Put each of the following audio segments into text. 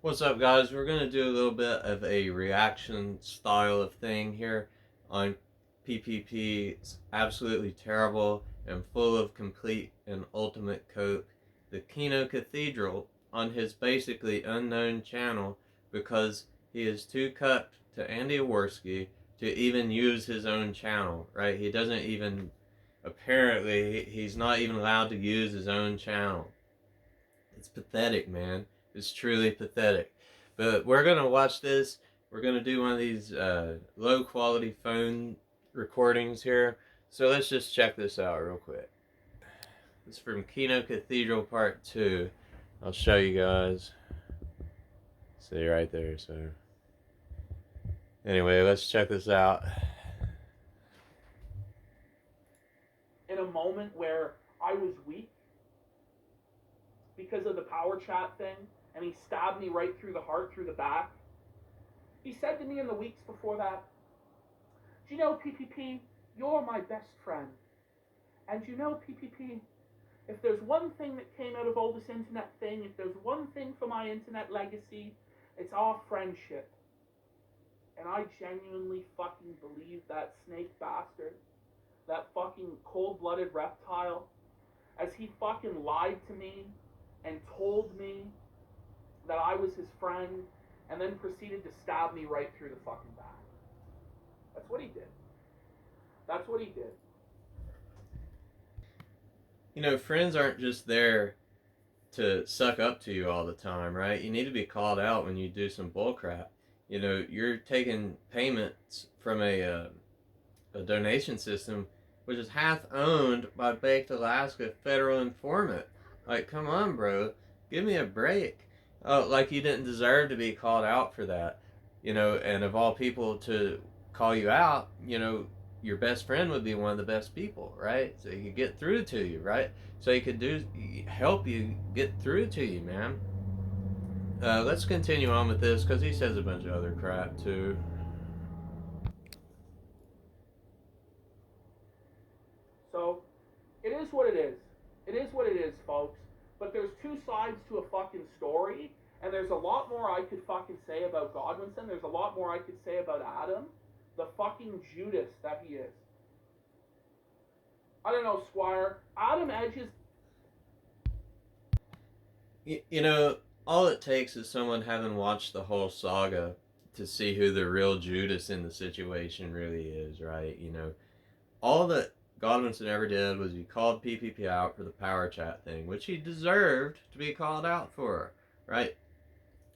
What's up, guys? We're going to do a little bit of a reaction style of thing here on PPP. It's absolutely terrible and full of complete and ultimate coke. The Kino Cathedral on his basically unknown channel because he is too cut to Andy Aworski to even use his own channel, right? He doesn't even, apparently, he's not even allowed to use his own channel. It's pathetic, man. It's truly pathetic. But we're gonna watch this. We're gonna do one of these low quality phone recordings here. So let's just check this out real quick. This is from Kino Cathedral Part 2. I'll show you guys. See right there. So anyway, let's check this out. In a moment where I was weak because of the power chat thing, and he stabbed me right through the heart, through the back. He said to me in the weeks before that, "Do you know, PPP, you're my best friend. And you know, PPP, if there's one thing that came out of all this internet thing, if there's one thing for my internet legacy, it's our friendship." And I genuinely fucking believe that snake bastard, that fucking cold-blooded reptile, as he fucking lied to me and told me that I was his friend, and then proceeded to stab me right through the fucking back. That's what he did. That's what he did. You know, friends aren't just there to suck up to you all the time, right? You need to be called out when you do some bullcrap. You know, you're taking payments from a donation system which is half owned by Baked Alaska Federal Informant. Like, come on, bro, give me a break. Oh, like you didn't deserve to be called out for that, you know. And of all people to call you out, you know, your best friend would be one of the best people, right? So he could get through to you, right? So he could help you get through to you, man. Let's continue on with this because he says a bunch of other crap too. So, it is what it is. It is what it is, folks. But there's two sides to a fucking story, and there's a lot more I could fucking say about Godwinson. There's a lot more I could say about Adam, the fucking Judas that he is. I don't know, Squire. Adam Edge is. You know, all it takes is someone having watched the whole saga to see who the real Judas in the situation really is, right? You know, all that Godwinson ever did was he called PPP out for the power chat thing, which he deserved to be called out for, right?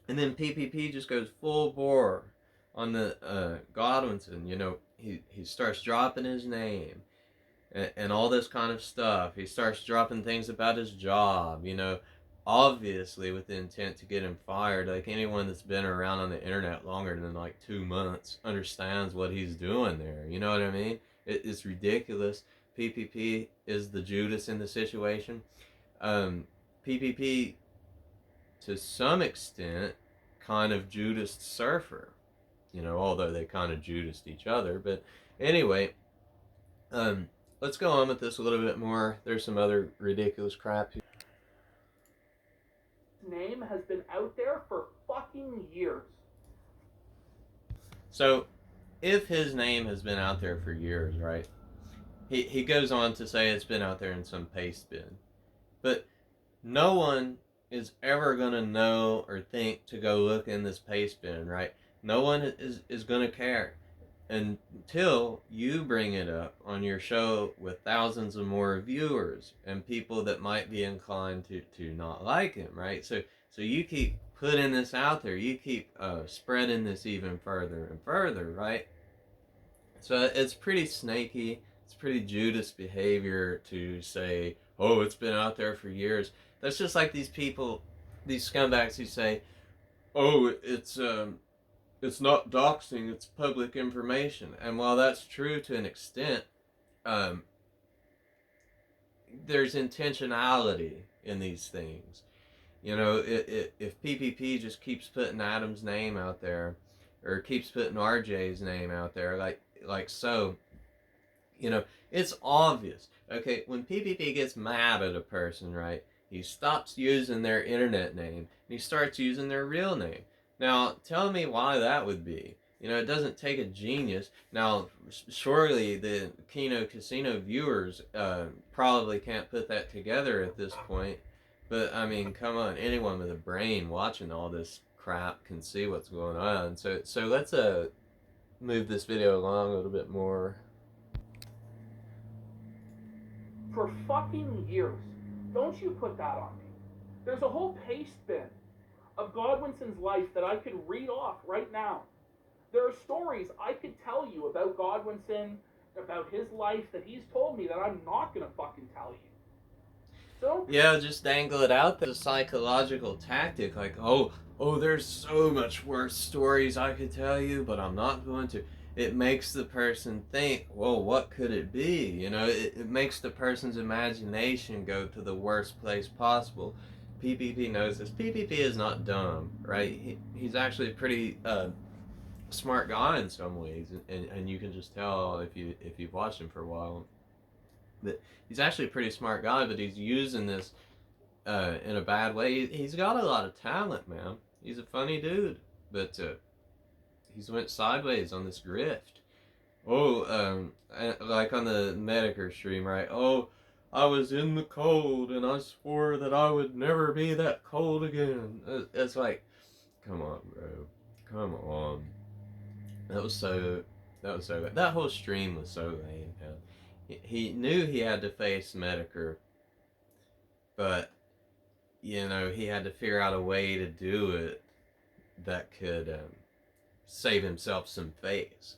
And then PPP just goes full bore on the Godwinson. You know, he starts dropping his name and all this kind of stuff. He starts dropping things about his job, you know, obviously with the intent to get him fired. Like anyone that's been around on the internet longer than like 2 months understands what he's doing there. You know what I mean? It's ridiculous. PPP is the Judas in the situation. PPP, to some extent, kind of Judas Surfer. You know, although they kind of Judased each other. But anyway, let's go on with this a little bit more. There's some other ridiculous crap. Name has been out there for fucking years. So, if his name has been out there for years, right? He goes on to say it's been out there in some paste bin. But no one is ever going to know or think to go look in this paste bin, right? No one is going to care until you bring it up on your show with thousands of more viewers and people that might be inclined to not like him, right? So you keep putting this out there, you keep spreading this even further and further, right? So it's pretty snaky, it's pretty Judas behavior to say, oh, it's been out there for years. That's just like these people, these scumbags who say, oh, it's not doxing, it's public information. And while that's true to an extent, um, there's intentionality in these things. You know, if PPP just keeps putting Adam's name out there, or keeps putting RJ's name out there, like so, you know, it's obvious. Okay, when PPP gets mad at a person, right? He stops using their internet name and he starts using their real name. Now, tell me why that would be. You know, it doesn't take a genius. Now, surely the Kino Casino viewers probably can't put that together at this point. But, I mean, come on. Anyone with a brain watching all this crap can see what's going on. So let's move this video along a little bit more. For fucking years. Don't you put that on me. There's a whole paste bin of Godwinson's life that I could read off right now. There are stories I could tell you about Godwinson, about his life that he's told me that I'm not gonna fucking tell you. So Yeah, just dangle it out there. It's a psychological tactic, like, there's so much worse stories I could tell you, but I'm not going to. It makes the person think, well, what could it be? You know, it makes the person's imagination go to the worst place possible. PPP knows this. PPP is not dumb, right? He's actually a pretty smart guy in some ways, and you can just tell if you've watched him for a while that he's actually a pretty smart guy, but he's using this in a bad way. He's got a lot of talent, man. He's a funny dude, but he's went sideways on this grift. Like on the Medicare stream, right? Oh, I was in the cold and I swore that I would never be that cold again. It's like, come on, bro. Come on. That was so. That whole stream was so lame, man. He knew he had to face Medicare, but you know he had to figure out a way to do it that could save himself some face.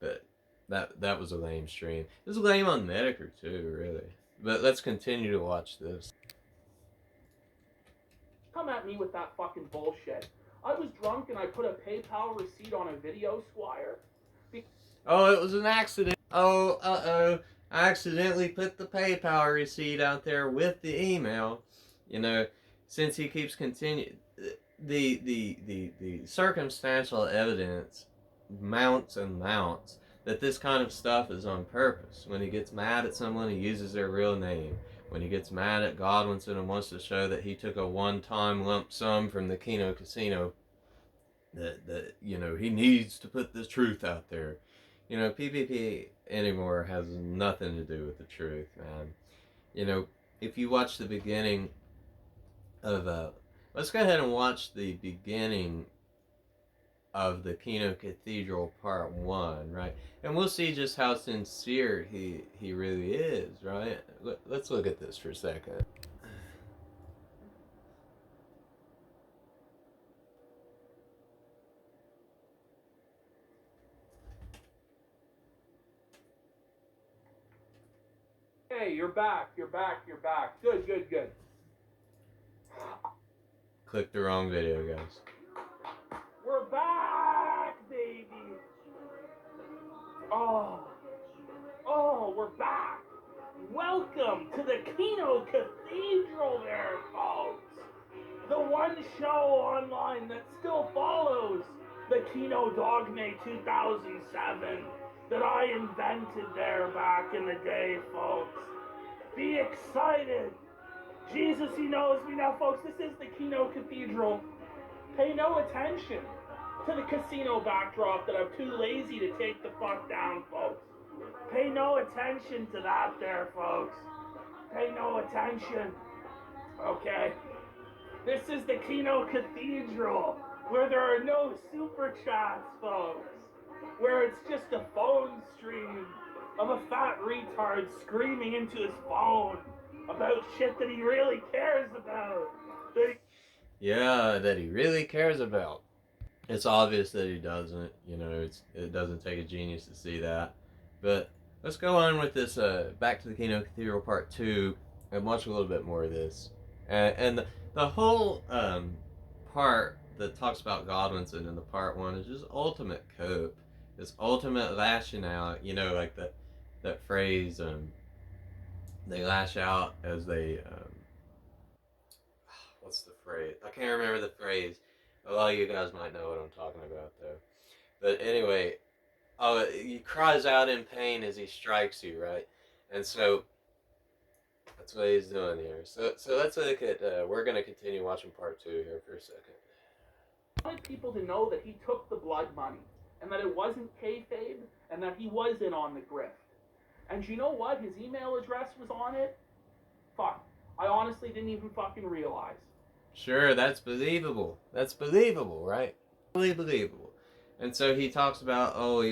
But that was a lame stream. It was lame on Medicare too, really. But let's continue to watch this. come at me with that fucking bullshit. I was drunk and I put a PayPal receipt on a video, Squire. Oh, it was an accident. Oh, I accidentally put the PayPal receipt out there with the email. You know, since he keeps continuing, the circumstantial evidence mounts and mounts that this kind of stuff is on purpose. When he gets mad at someone, he uses their real name. When he gets mad at Godwinson and wants to show that he took a one-time lump sum from the Kino Casino, that you know he needs to put the truth out there. You know, PPP anymore has nothing to do with the truth, man. You know, if you watch the beginning of let's go ahead and watch the beginning of the Kino Cathedral Part 1, right? And we'll see just how sincere he really is, right? Let's look at this for a second. Hey, you're back. You're back. You're back. Good, good, good. Click the wrong video, guys. We're back, baby. We're back. Welcome to the Kino Cathedral there, folks. The one show online that still follows the Kino Dogme 2007 that I invented there back in the day, folks. Be excited. Jesus, he knows me now, folks. This is the Kino Cathedral. Pay no attention to the casino backdrop that I'm too lazy to take the fuck down, folks. Pay no attention to that there, folks. Pay no attention. Okay? This is the Kino Cathedral, where there are no super chats, folks. Where it's just a phone stream of a fat retard screaming into his phone about shit that he really cares about. Yeah, that he really cares about. It's obvious that he doesn't. You know, it doesn't take a genius to see that. But let's go on with this. Back to the Kino Cathedral Part 2 and watch a little bit more of this. And the whole part that talks about Godwinson in the Part 1 is just ultimate cope. It's ultimate lashing out. You know, like that phrase. They lash out as they. What's the phrase? I can't remember the phrase. A lot of you guys might know what I'm talking about, though. But anyway, he cries out in pain as he strikes you, right? And so That's what he's doing here. So let's look at. We're gonna continue watching part 2 here for a second. I wanted people to know that he took the blood money and that it wasn't kayfabe and that he was in on the grift. And you know what? His email address was on it. Fuck. I honestly didn't even fucking realize. Sure, that's believable. That's believable, right? Totally believable. And so he talks about, oh,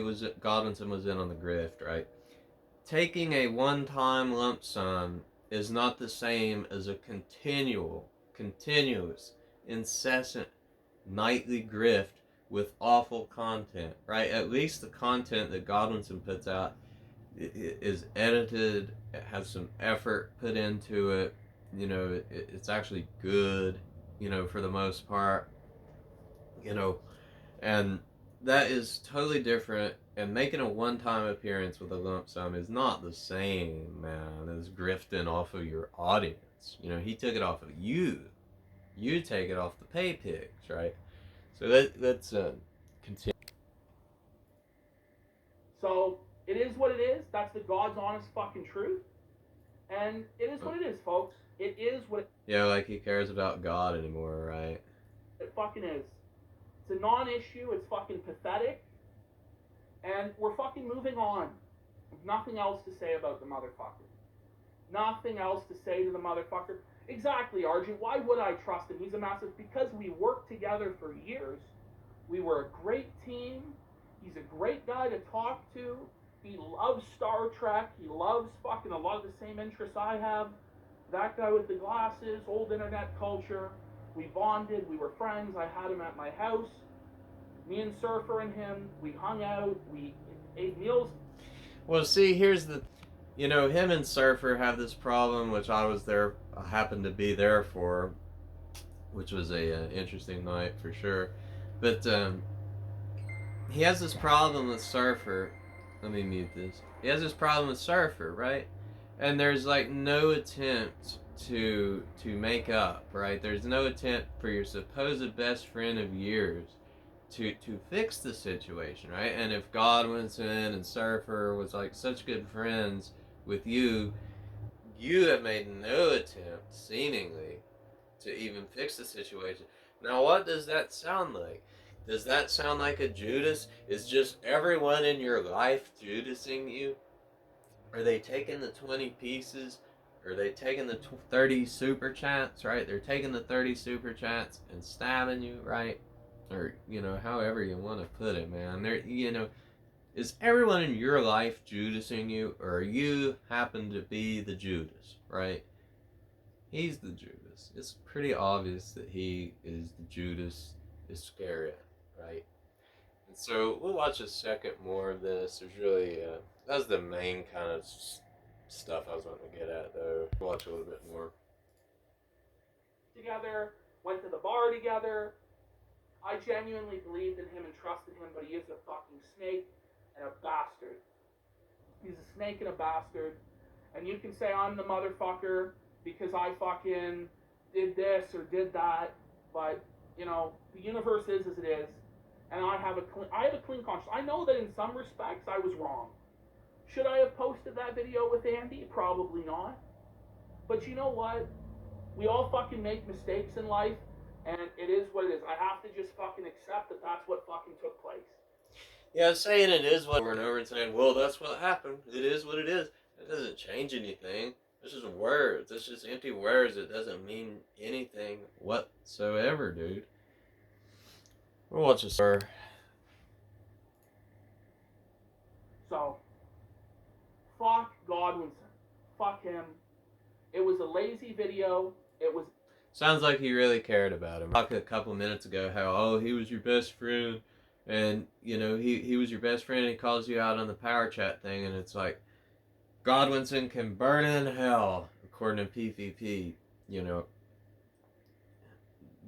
Godwinson was in on the grift, right? Taking a one-time lump sum is not the same as a continuous, incessant, nightly grift with awful content, right? At least the content that Godwinson puts out is edited, it has some effort put into it, it's actually good, for the most part, and that is totally different. And making a one-time appearance with a lump sum is not the same, man, as grifting off of your audience. He took it off of you. You take it off the pay pigs, right? So let's continue. So it is what it is. That's the God's honest fucking truth. And it is what it is, folks. It is what Yeah, like he cares about God anymore, right? it fucking is. It's a non-issue. It's fucking pathetic. And we're fucking moving on. Nothing else to say about the motherfucker. Nothing else to say to the motherfucker. Exactly, Arjun. Why would I trust him? He's a massive... Because we worked together for years. We were a great team. He's a great guy to talk to. He loves Star Trek. He loves fucking a lot of the same interests I have. That guy with the glasses, old internet culture. We bonded. We were friends. I had him at my house. Me and Surfer and him, we hung out. We ate meals. Well, see, here's the... him and Surfer have this problem, which I happened to be there for, which was a interesting night for sure. But he has this problem with Surfer. Let me mute this. He has this problem with Surfer, right? And there's like no attempt to make up, right? There's no attempt for your supposed best friend of years to fix the situation, right? And if Godwinson and Surfer was like such good friends with you, you have made no attempt, seemingly, to even fix the situation. Now, what does that sound like? Does that sound like a Judas? Is just everyone in your life Judasing you? Are they taking the 20 pieces? Are they taking the 30 super chats, right? They're taking the 30 super chats and stabbing you, right? Or, however you want to put it, man. Is everyone in your life Judasing you? Or you happen to be the Judas, right? He's the Judas. It's pretty obvious that he is the Judas Iscariot, right? And so we'll watch a second more of this. There's really, that's the main kind of stuff I was wanting to get at, though. We'll watch a little bit more. Together, went to the bar together. I genuinely believed in him and trusted him, but he is a fucking snake and a bastard. He's a snake and a bastard. And you can say I'm the motherfucker because I fucking did this or did that, but, the universe is as it is. And I have a clean conscience. I know that in some respects I was wrong. Should I have posted that video with Andy? Probably not. But you know what? We all fucking make mistakes in life, and it is what it is. I have to just fucking accept that that's what fucking took place. Yeah, saying it is what over and over and saying, well, that's what happened. It is what it is. It doesn't change anything. It's just words. It's just empty words. It doesn't mean anything whatsoever, dude. We'll watch this. So, fuck Godwinson. Fuck him. It was a lazy video. It was... Sounds like he really cared about him. I talked a couple of minutes ago how, he was your best friend. And, he was your best friend and he calls you out on the power chat thing. And it's like, Godwinson can burn in hell, according to PvP.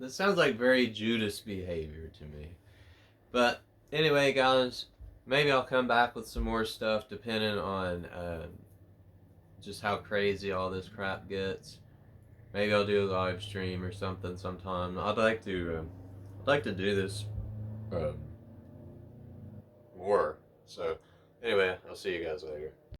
This sounds like very Judas behavior to me. But anyway, guys, maybe I'll come back with some more stuff depending on just how crazy all this crap gets. Maybe I'll do a live stream or something sometime. I'd like to do this more. So anyway, I'll see you guys later.